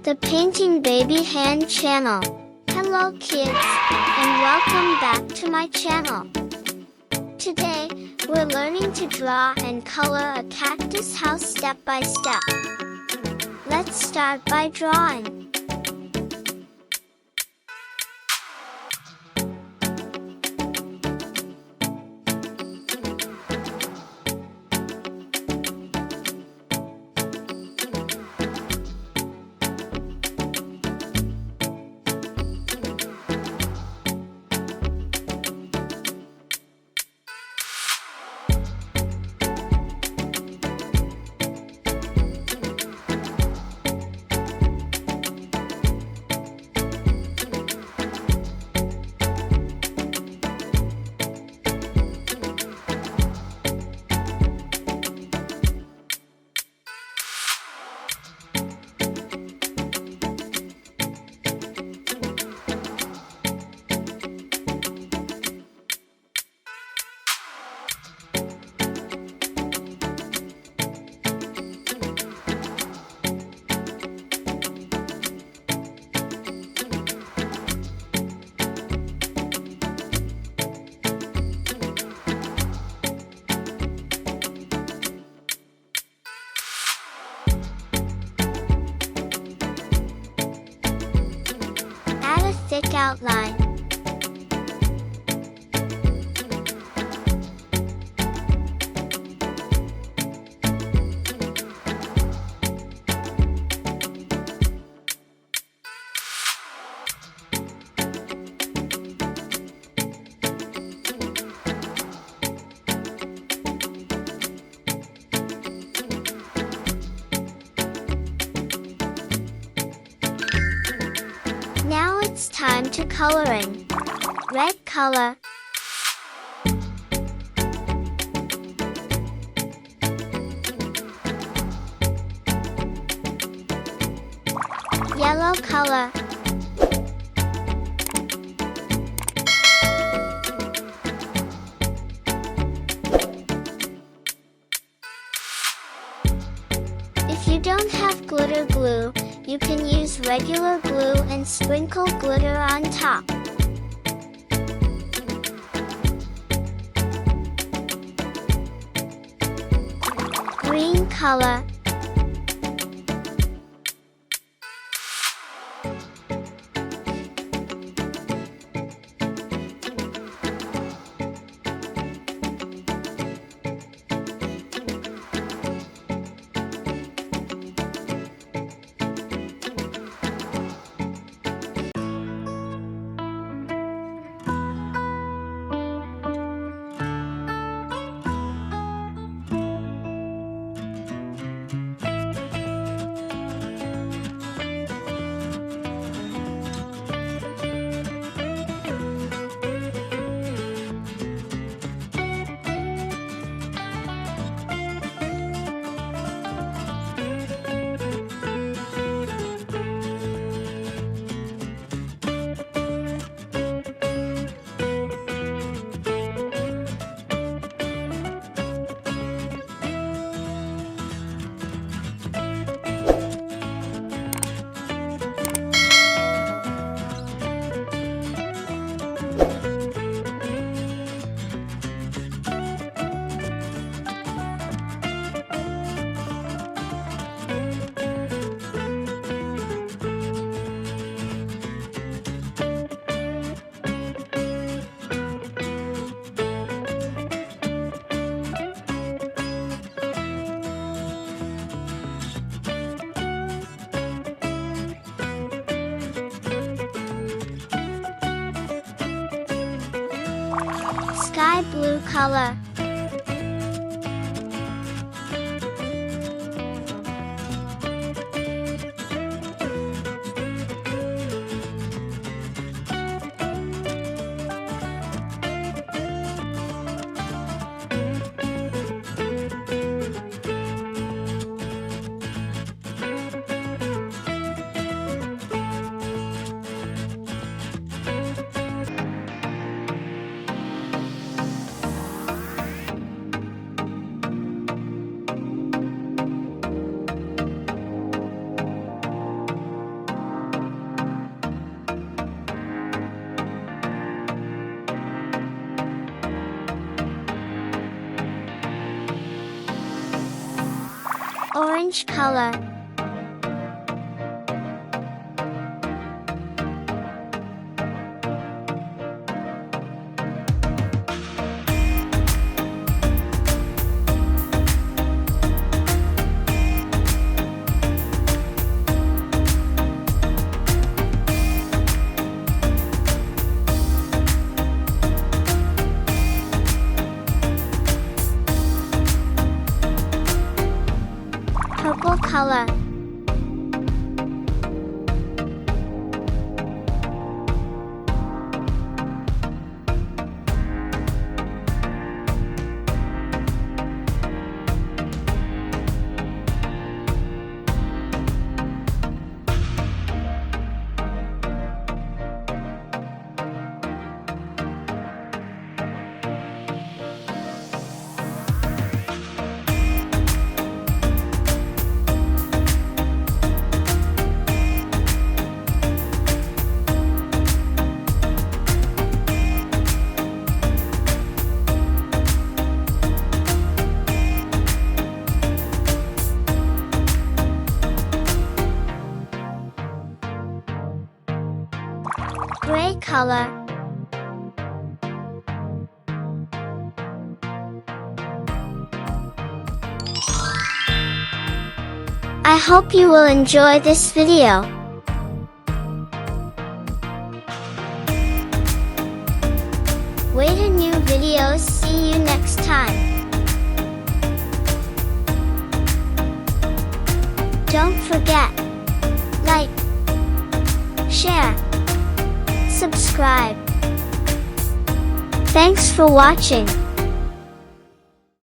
the Painting Baby Hand channel. Hello kids, and welcome back to my channel. Today, we're learning to draw and color a cactus house step by step. Let's start by drawing. Thick outline. Now it's time to coloring. Red color. Yellow color. If you don't have glitter glue, you can use regular glue and sprinkle glitter on top. Green color. Sky blue color. Orange color. Purple color. Gray color. I hope you will enjoy this video. Wait a new videos. See you next time. Don't forget, like, share, subscribe. Thanks for watching.